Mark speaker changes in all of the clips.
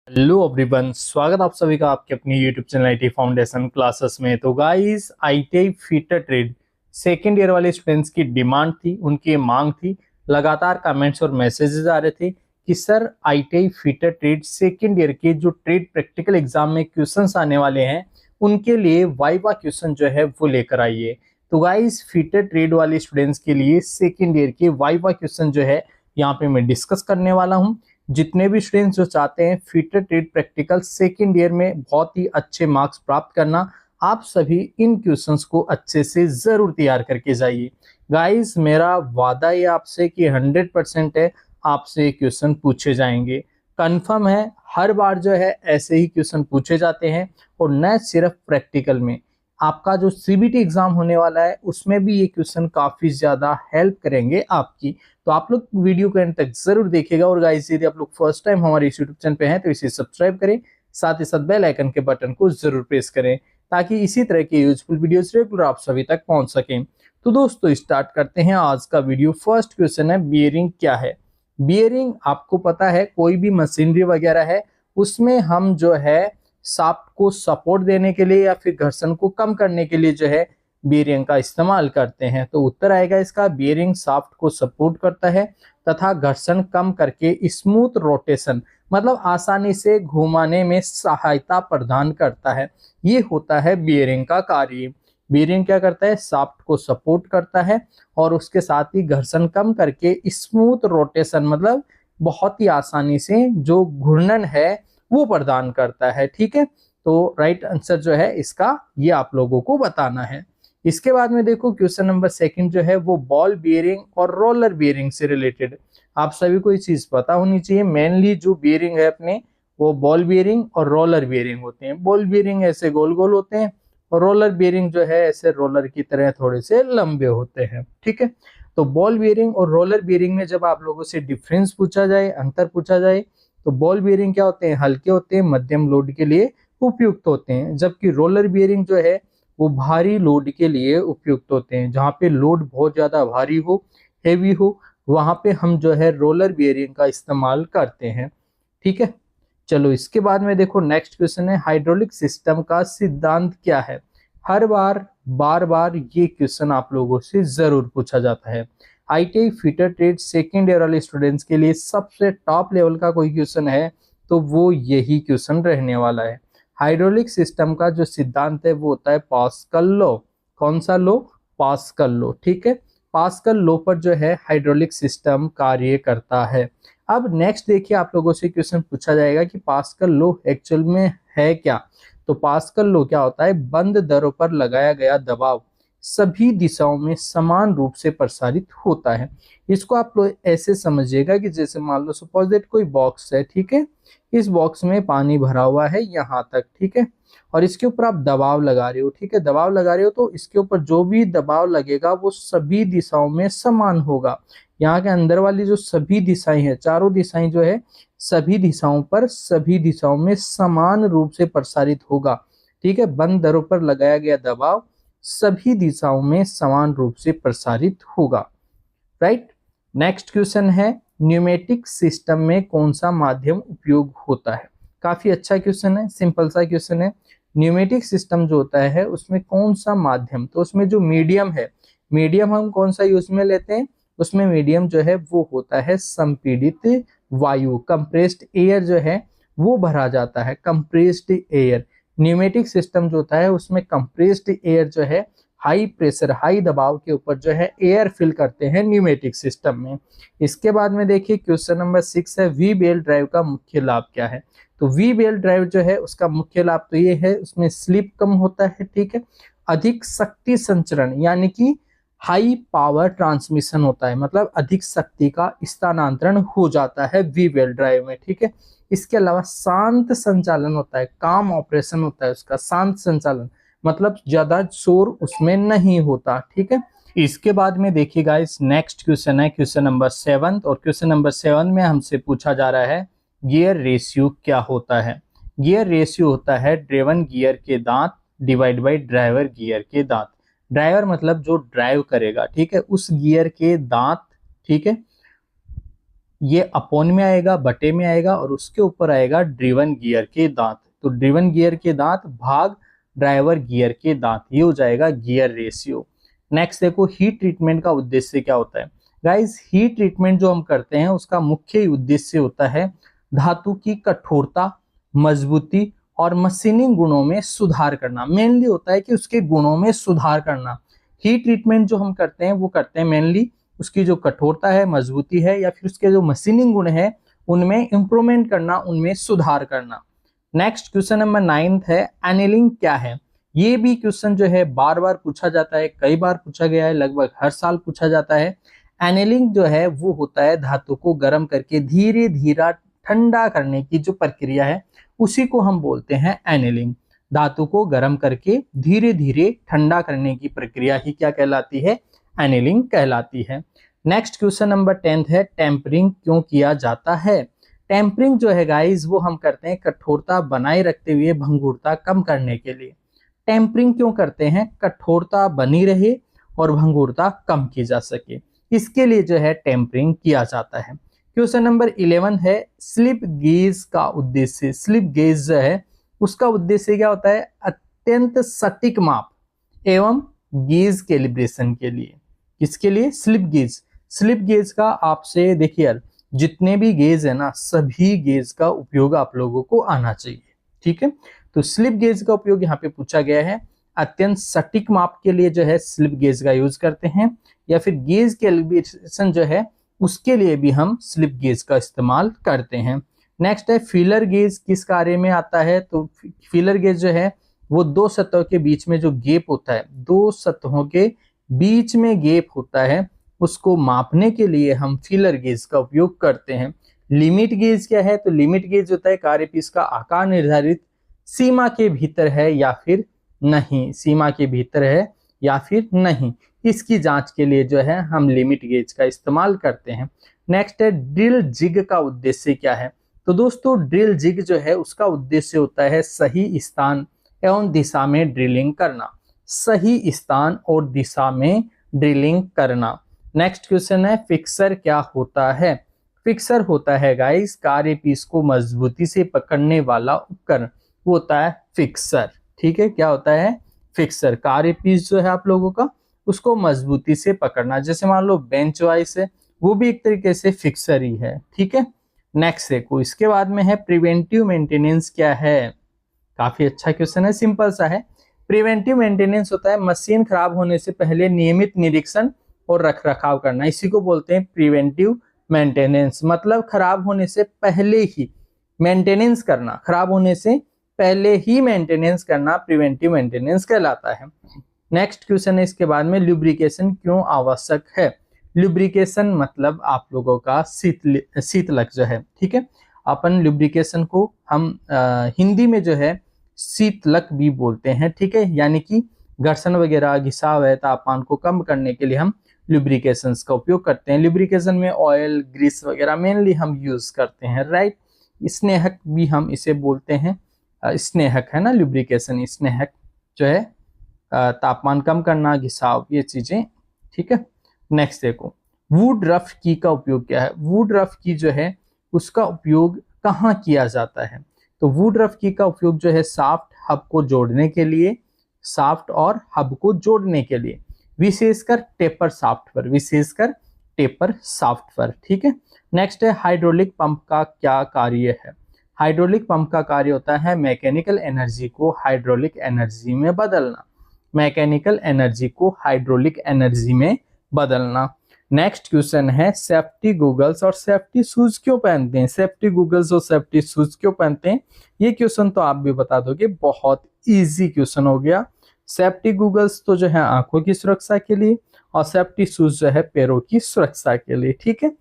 Speaker 1: Hello everyone, स्वागत आप सभी का आपके अपनी YouTube channel IT foundation classes में। तो guys, ITI fitter trade second year वाले स्टूडेंट्स की डिमांड थी, उनकी मांग थी। लगातार कमेंट्स और मैसेजेस आ रहे थे कि sir ITI fitter trade second year के जो ट्रेड प्रैक्टिकल एग्जाम में क्वेश्चंस आने वाले हैं उनके लिए वाइवा क्वेश्चन जो है वो लेकर आइए। तो गाइस, फीटर ट्रेड वाले स्टूडेंट्स के लिए सेकेंड ईयर के वाइवा क्वेश्चन जो है यहाँ पे मैं डिस्कस करने वाला हूँ। जितने भी स्टूडेंट्स जो चाहते हैं fitter trade practical second year में बहुत ही अच्छे मार्क्स प्राप्त करना, आप सभी इन क्वेश्चंस को अच्छे से जरूर तैयार करके जाइए। गाइस, मेरा वादा है आपसे कि 100% है आपसे क्वेश्चन पूछे जाएंगे। कंफर्म है, हर बार जो है ऐसे ही क्वेश्चन पूछे जाते हैं और न सिर्फ प्रैक्टिकल में। आपका जो सीबीटी एग्जाम होने वाला है उसमें भी ये क्वेश्चन काफी ज्यादा हेल्प करेंगे आपकी। तो आप लोग वीडियो को एंड तक जरूर देखिएगा। और गाइस, यदि आप लोग फर्स्ट टाइम हमारे इस यूट्यूब चैनल पे हैं तो इसे सब्सक्राइब करें, साथ ही साथ बेल आइकन के बटन को जरूर प्रेस करें ताकि इसी तरह के यूजफुल वीडियोस रेगुलर आप सभी तक पहुंच सकें। तो दोस्तों, स्टार्ट करते हैं आज का वीडियो। फर्स्ट क्वेश्चन है, बियरिंग क्या है। बियरिंग आपको पता है, कोई भी मशीनरी वगैरह है उसमें हम जो है शाफ्ट को सपोर्ट देने के लिए या फिर घर्षण को कम करने के लिए जो है बियरिंग का इस्तेमाल करते हैं। तो उत्तर आएगा इसका, बियरिंग शाफ्ट को सपोर्ट करता है तथा घर्षण कम करके स्मूथ रोटेशन मतलब आसानी से घुमाने में सहायता प्रदान करता है। ये होता है बियरिंग का कार्य। बियरिंग क्या करता है, शाफ्ट को सपोर्ट करता है और उसके साथ ही घर्षण कम करके स्मूथ रोटेशन मतलब बहुत ही आसानी से जो घूर्णन है वो प्रदान करता है। ठीक है, तो राइट आंसर जो है इसका ये आप लोगों को बताना है। इसके बाद में देखो, क्वेश्चन नंबर सेकंड जो है वो बॉल बियरिंग और रोलर बियरिंग से रिलेटेड। आप सभी को ये चीज पता होनी चाहिए, मेनली जो बियरिंग है अपने वो बॉल बियरिंग और रोलर बियरिंग होते हैं। बॉल बियरिंग ऐसे गोल गोल होते हैं और रोलर बियरिंग जो है ऐसे रोलर की तरह थोड़े से लंबे होते हैं। ठीक है, तो बॉल बियरिंग और रोलर बियरिंग में जब आप लोगों से डिफरेंस पूछा जाए, अंतर पूछा जाए, तो बॉल बियरिंग क्या होते हैं, हल्के होते हैं, मध्यम लोड के लिए उपयुक्त होते हैं, जबकि रोलर बियरिंग जो है वो भारी लोड के लिए उपयुक्त होते हैं। जहाँ पे लोड बहुत ज्यादा भारी हो, हेवी हो, वहां पे हम जो है रोलर बियरिंग का इस्तेमाल करते हैं। ठीक है, चलो इसके बाद में देखो नेक्स्ट क्वेश्चन है, हाइड्रोलिक सिस्टम का सिद्धांत क्या है। हर बार बार बार ये क्वेश्चन आप लोगों से जरूर पूछा जाता है। ITI fitter trade second year वाले स्टूडेंट्स के लिए सबसे टॉप लेवल का कोई क्वेश्चन है तो वो यही क्वेश्चन रहने वाला है। हाइड्रोलिक सिस्टम का जो सिद्धांत है वो होता है पास्कल लॉ। कौन सा लॉ, पास्कल लॉ। ठीक है, पास्कल लॉ पर जो है हाइड्रोलिक सिस्टम कार्य करता है। अब नेक्स्ट देखिए, आप लोगों से क्वेश्चन पूछा जाएगा कि पास्कल लॉ एक्चुअल में है क्या। तो पास्कल लॉ क्या होता है, बंद दरों पर लगाया गया दबाव सभी दिशाओं में समान रूप से प्रसारित होता है। इसको आप लोग ऐसे समझिएगा कि जैसे मान लो सपोज दैट कोई बॉक्स है। ठीक है, इस बॉक्स में पानी भरा हुआ है यहाँ तक। ठीक है, और इसके ऊपर आप दबाव लगा रहे हो। ठीक है, दबाव लगा रहे हो तो इसके ऊपर जो भी दबाव लगेगा वो सभी दिशाओं में समान होगा। यहाँ के अंदर वाली जो सभी दिशाएं हैं, चारों दिशाएं जो है सभी दिशाओं पर सभी दिशाओं में समान रूप से प्रसारित होगा। ठीक है, बंद दरों पर लगाया गया दबाव सभी दिशाओं में समान रूप से प्रसारित होगा। राइट, नेक्स्ट क्वेश्चन है, न्यूमेटिक सिस्टम में कौन सा माध्यम उपयोग होता है। काफी अच्छा क्वेश्चन है, सिंपल सा क्वेश्चन है। न्यूमेटिक सिस्टम जो होता है उसमें कौन सा माध्यम, तो उसमें जो मीडियम है, मीडियम हम कौन सा यूज में लेते हैं, उसमें मीडियम जो है वो होता है संपीड़ित वायु, कंप्रेस्ड एयर जो है वो भरा जाता है, कंप्रेस्ड एयर। न्यूमेटिक सिस्टम जो होता है उसमें कंप्रेस्ड एयर जो है हाई प्रेशर हाई दबाव के ऊपर जो है एयर फिल करते हैं न्यूमेटिक सिस्टम में। इसके बाद में देखिए क्वेश्चन नंबर 6 है, वी बेल ड्राइव का मुख्य लाभ क्या है। तो वी बेल ड्राइव जो है उसका मुख्य लाभ तो ये है, उसमें स्लिप कम होता है। ठीक है, अधिक शक्ति संचरण यानी कि हाई पावर ट्रांसमिशन होता है, मतलब अधिक शक्ति का स्थानांतरण हो जाता है वी बेल ड्राइव में। ठीक है, इसके अलावा शांत संचालन होता है, काम ऑपरेशन होता है उसका, शांत संचालन मतलब ज्यादा शोर उसमें नहीं होता। ठीक है, इसके बाद में देखिए गाइस, नेक्स्ट क्वेश्चन है क्वेश्चन नंबर 7 और क्वेश्चन नंबर 7 में हमसे पूछा जा रहा है गियर रेशियो क्या होता है। गियर रेशियो होता है ड्रेवन गियर के दांत डिवाइड बाई ड्राइवर गियर के दांत। ड्राइवर मतलब जो ड्राइव करेगा, ठीक है, उस गियर के दांत, ठीक है, ये अपॉन में आएगा, बटे में आएगा, और उसके ऊपर आएगा ड्रिवन गियर के दांत। तो ड्रिवन गियर के दांत भाग ड्राइवर गियर के दांत, ये हो जाएगा गियर रेशियो। नेक्स्ट देखो, हीट ट्रीटमेंट का उद्देश्य क्या होता है। गाइस, हीट ट्रीटमेंट जो हम करते हैं उसका मुख्य उद्देश्य होता है धातु की कठोरता, मजबूती और मशीनिंग गुणों में सुधार करना। मेनली होता है कि उसके गुणों में सुधार करना। हीट ट्रीटमेंट जो हम करते हैं वो करते हैं मेनली उसकी जो कठोरता है, मजबूती है, या फिर उसके जो मशीनिंग गुण है उनमें इंप्रूवमेंट करना, उनमें सुधार करना। नेक्स्ट क्वेश्चन नंबर 9 है, एनीलिंग क्या है। ये भी क्वेश्चन जो है बार बार पूछा जाता है, कई बार पूछा गया है, लगभग हर साल पूछा जाता है। एनीलिंग जो है वो होता है धातु को गर्म करके धीरे धीरे ठंडा करने की जो प्रक्रिया है उसी को हम बोलते हैं एनीलिंग। धातु को गर्म करके धीरे धीरे ठंडा करने की प्रक्रिया ही क्या कहलाती है, एनीलिंग कहलाती है। नेक्स्ट क्वेश्चन नंबर 10 है, टेम्परिंग क्यों किया जाता है। टेम्परिंग जो है गाइस वो हम करते हैं कठोरता बनाए रखते हुए भंगुरता कम करने के लिए। टेम्परिंग क्यों करते हैं, कठोरता बनी रहे और भंगुरता कम की जा सके, इसके लिए जो है टेम्परिंग किया जाता है। क्वेश्चन नंबर 11 है, स्लिप गेज का उद्देश्य। स्लिप गेज जो है उसका उद्देश्य क्या होता है, अत्यंत सटीक माप एवं गेज कैलिब्रेशन के लिए। किसके लिए, स्लिप गेज। स्लिप गेज का आपसे देखिए यार, जितने भी गेज है ना सभी गेज का उपयोग आप लोगों को आना चाहिए, ठीक है। तो स्लिप गेज का उपयोग यहाँ पे पूछा गया है, अत्यंत सटीक माप के लिए जो है स्लिप गेज का यूज करते हैं, या फिर गेज कैलिब्रेशन जो है उसके लिए भी हम स्लिप गेज का इस्तेमाल करते हैं। नेक्स्ट है, फीलर गेज किस कार्य में आता है। तो फीलर गेज जो है वो दो सतहों के बीच में जो गैप होता है, दो सतहों के बीच में गैप होता है, उसको मापने के लिए हम फीलर गेज का उपयोग करते हैं। लिमिट गेज क्या है, तो लिमिट गेज होता है कार्यपीस का आकार निर्धारित सीमा के भीतर है या फिर नहीं, सीमा के भीतर है या फिर नहीं, इसकी जांच के लिए जो है हम लिमिट गेज का इस्तेमाल करते हैं। नेक्स्ट है, ड्रिल जिग का उद्देश्य क्या है। तो दोस्तों ड्रिल जिग जो है उसका उद्देश्य होता है सही स्थान एवं दिशा में ड्रिलिंग करना, सही स्थान और दिशा में ड्रिलिंग करना। नेक्स्ट क्वेश्चन है, फिक्सर क्या होता है। फिक्सर होता है गाइस कार्यपीस को मजबूती से पकड़ने वाला उपकरण, वो होता है फिक्सर, ठीक है। क्या होता है, फिक्सर। कार्यपीस जो है आप लोगों का उसको मजबूती से पकड़ना, जैसे मान लो बेंच वाइस है वो भी एक तरीके से फिक्सर ही है, ठीक है। नेक्स्ट देखो, इसके बाद में है प्रिवेंटिव मेंटेनेंस क्या है। काफी अच्छा क्वेश्चन है, सिंपल सा है। प्रिवेंटिव मेंटेनेंस होता है मशीन खराब होने से पहले नियमित निरीक्षण और रख रखाव करना, इसी को बोलते हैं प्रिवेंटिव मेंटेनेंस। मतलब खराब होने से पहले ही मेंटेनेंस करना, खराब होने से पहले ही मेंटेनेंस करना प्रिवेंटिव मेंटेनेंस कहलाता है। नेक्स्ट क्वेश्चन है इसके बाद में, लुब्रिकेशन क्यों आवश्यक है। लुब्रिकेशन मतलब आप लोगों का शीतलक जो है, ठीक है। अपन लुब्रिकेशन को हम हिंदी में जो है शीतलक भी बोलते हैं, ठीक है। यानी कि घर्षण वगैरह, घिसाव है, तापमान को कम करने के लिए हम लुब्रिकेशंस का उपयोग करते हैं। लुब्रिकेशन में ऑयल, ग्रीस वगैरह मेनली हम यूज करते हैं, राइट। स्नेहक भी हम इसे बोलते हैं, स्नेहक है ना लुब्रिकेशन, स्नेहक जो है तापमान कम करना, घिसाव, ये चीजें, ठीक है। नेक्स्ट देखो, वुड रफ की का उपयोग क्या है। वुड रफ की जो है उसका उपयोग कहाँ किया जाता है। तो वुड रफ की का उपयोग जो है साफ्ट हब को जोड़ने के लिए, साफ्ट और हब को जोड़ने के लिए, विशेषकर टेपर साफ्ट पर, विशेषकर टेपर साफ्ट पर, ठीक है। नेक्स्ट है, हाइड्रोलिक पंप का क्या कार्य है। हाइड्रोलिक पंप का कार्य होता है मैकेनिकल एनर्जी को हाइड्रोलिक एनर्जी में बदलना, मैकेनिकल एनर्जी को हाइड्रोलिक एनर्जी में बदलना। नेक्स्ट क्वेश्चन है, सेफ्टी गूगल्स और सेफ्टी शूज क्यों पहनते हैं। सेफ्टी गूगल्स और सेफ्टी शूज क्यों पहनते हैं, ये क्वेश्चन तो आप भी बता दोगे, बहुत इजी क्वेश्चन हो गया। सेफ्टी गूगल्स तो जो है आंखों की सुरक्षा के लिए, और सेफ्टी शूज जो है पैरों की सुरक्षा के लिए, ठीक है।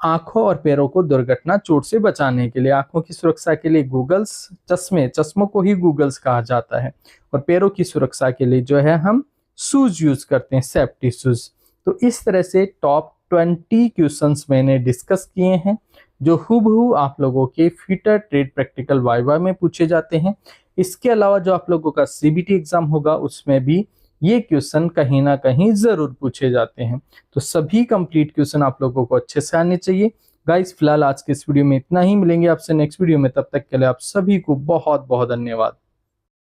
Speaker 1: आंखों और पैरों को दुर्घटना चोट से बचाने के लिए, आंखों की सुरक्षा के लिए गूगल्स, चश्मों को ही गूगल्स कहा जाता है, और पैरों की सुरक्षा के लिए जो है हम शूज यूज करते हैं, सेफ्टी शूज। तो इस तरह से टॉप 20 क्वेश्चंस मैंने डिस्कस किए हैं जो हूबहू आप लोगों के फिटर ट्रेड प्रैक्टिकल वाइवा में पूछे जाते हैं। इसके अलावा जो आप लोगों का सीबीटी एग्जाम होगा उसमें भी ये क्वेश्चन कहीं ना कहीं जरूर पूछे जाते हैं। तो सभी कंप्लीट क्वेश्चन आप लोगों को अच्छे से आने चाहिए। गाइस फिलहाल आज के इस वीडियो में इतना ही, मिलेंगे आपसे नेक्स्ट वीडियो में, तब तक के लिए आप सभी को बहुत बहुत धन्यवाद।